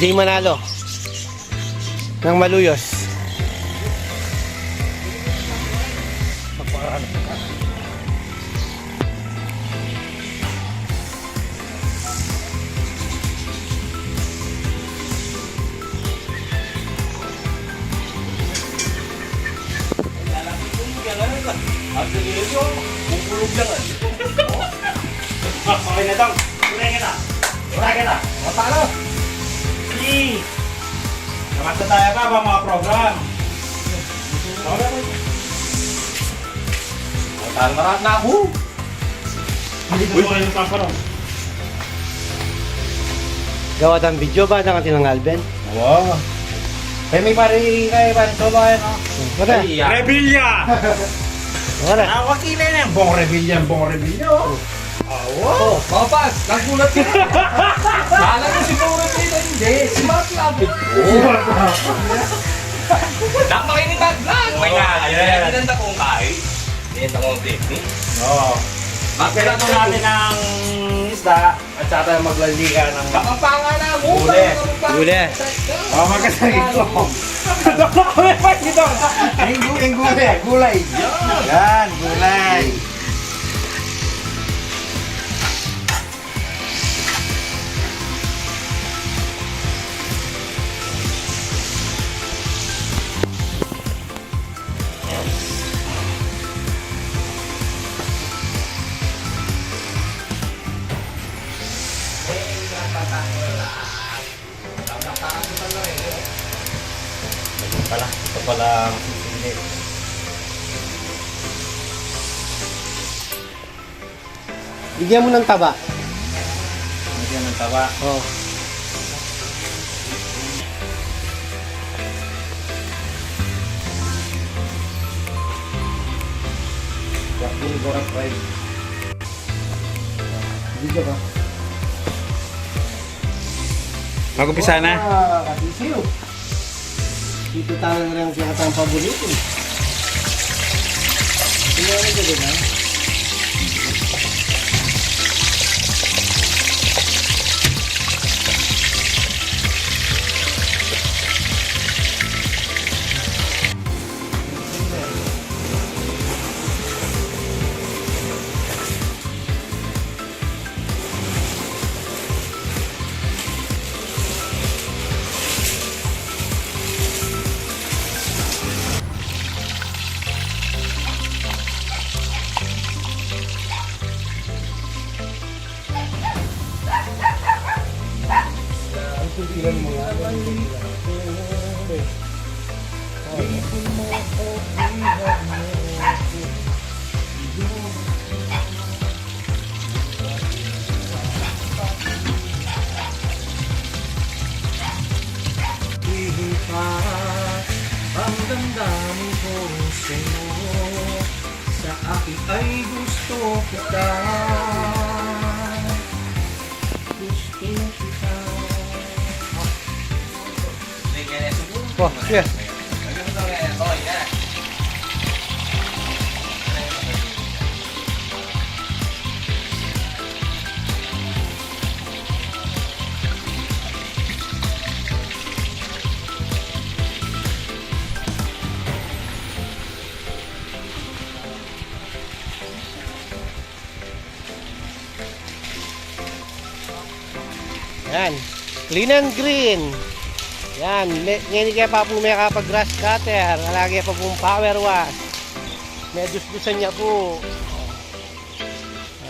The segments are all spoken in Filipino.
Jay Manalo ng Maluyos. Okay na daw. Uray ka na. Uray ka na. Matalo. Sige. Kamasta tayo pa ba mga program? Matalo marat na ako. Hindi ko kayo ng paparong. Gawa ng video ba ng ating Alben? Wow. May pari kayo ba? Ito ba yan? Wala. Rebilla! Wala. Wakilay na yan. Bong Rebilla. Bong Rebilla. Oh, papas, nagulat ka. Kala ko si Bong Rebilla, hindi. Si Mark Labit. Napakinig mag-vlog. May ayan. Pinanda kong kahit. Pinanda kong technique. Oo. Magpilito natin ng isda at saka tayo maglalika ng Kapapanga na mo. Huli. Huli. magkasagin ko. May pa dito. Yung gulay. Yan, gulay. Ito pala ang sisili. Bigyan mo ng taba. Nagyan ng tawa. Oh. Yakul Gorak Fry. Video ba? Mag-upisa na. Katisiyo. Dito tayo na rin siya katang paborito. Tingnan mo ito din ha? Ang damdamin ko sa'yo, sa akin ay gusto kita. Gusto kita. Oh, yeah. Yan. Clean and green. Yan. Ngayon kaya pa po may kapag grass cutter. Alagay pa pong power wash. May dus-dusan niya po.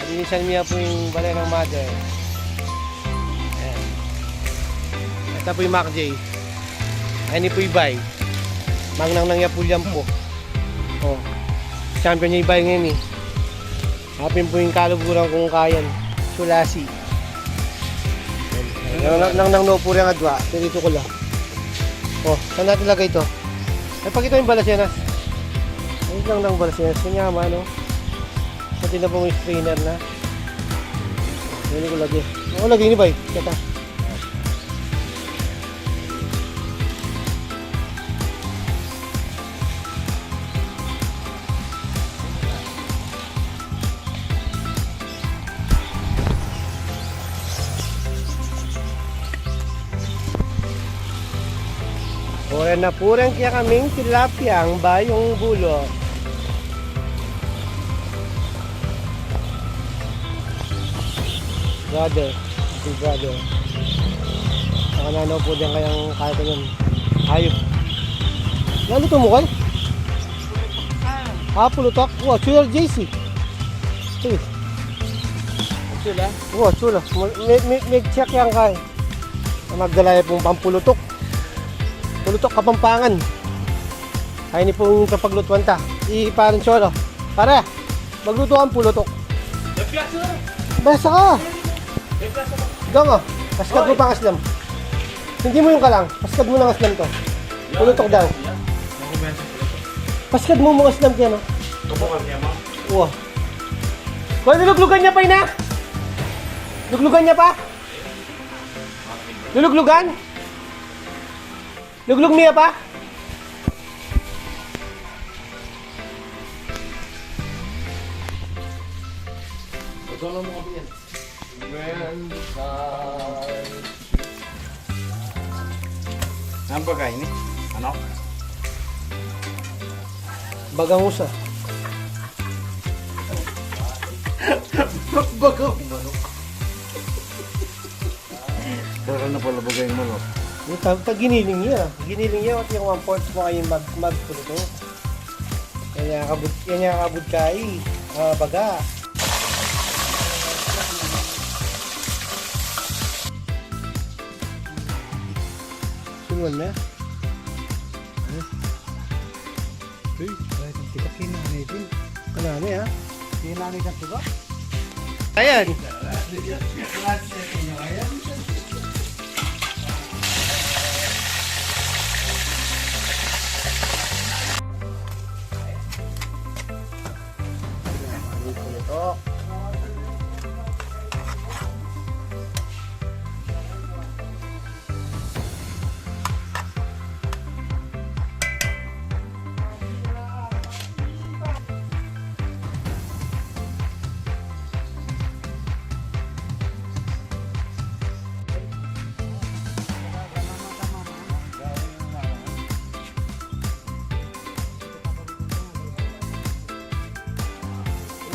Linisan niya po yung balay ng mother. Yan. Ito po yung Mac J. Ay po yung Ibay. Mangnang nang niya po yan po. Oh. Champion niya Ibay ngayon eh. Hapin po yung kaluburan kung kayan. Sulasi. Nang no po rin ang adwa. Dito ko lang. Oh, saan natin lagay ito? Ay, pag ito yung balasyanas. Ay, lang ng balasyanas. Kanyama, no? Pati na pong strainer na. Hindi ko lagay. Ako lagay ni Bay. Kata. Pura kaya kaming tilapia ang bayong bulo. Brother, si brother. Nakananaw po din kayang kahit anong hayop. Ano ito mo kayo? Pulutok. Wow, chula JC. Uy. Chula? Wow, chula. May check yan kay. Magdalaya pong pampulutok. Pulutok Kapampangan. Ay ni pong kapaglutuan ta. Parang cholo. Pare, magluto ang pulutok. Basta ka. Gang ah. Paskad mo pang aslam. Hindi mo yung kalang. Paskad mo ng aslam to. Pulutok daw. Paskad mo mga aslam kaya no? Tubukan niya mo. Wow. Kung niluglugan niya pa ina? Luglugan niya pa? Luluglugan? Luglug niya pa? Pagkala mo kami yan. Ano ba kain eh? Ano? Bagangusa. Bagang manok. Kaya na pala bagay yung manok. Pag giniling niya. Giniling niya, at yung 1/4 mo kayo magpulo. Kanya kabud kay. Baga. Sunuan na. Uy, tikak kinanay din. Kananay ha? Kinanay ka tikak? Ayan. Ito.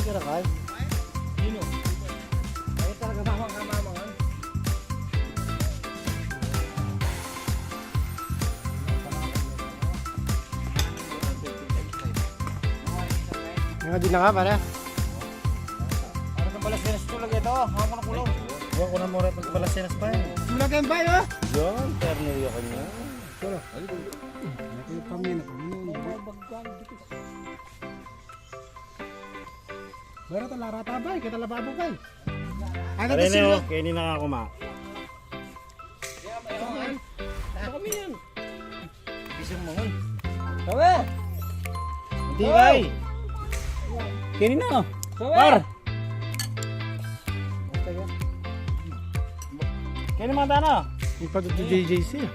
Kira kay? Sino? Ay talaga mamang-mamangan. Nga din na nga pare. Para sa balaseras tulag ito. Hawak ko na kulong. Huwag ko na mura pag balaseras pa eh. Tulag yan ba yun? Yan, ternilyo ka niya. Sure. Ito pamina pa. Bara ta larata bay, kita lababo kay. Ano Tara na yun, kainin na nga ako ma. kami yan. Bisang mangon. Tawe. Hindi kay. Kainin na. Par! Kainin mga tana. Ipadot to JJC.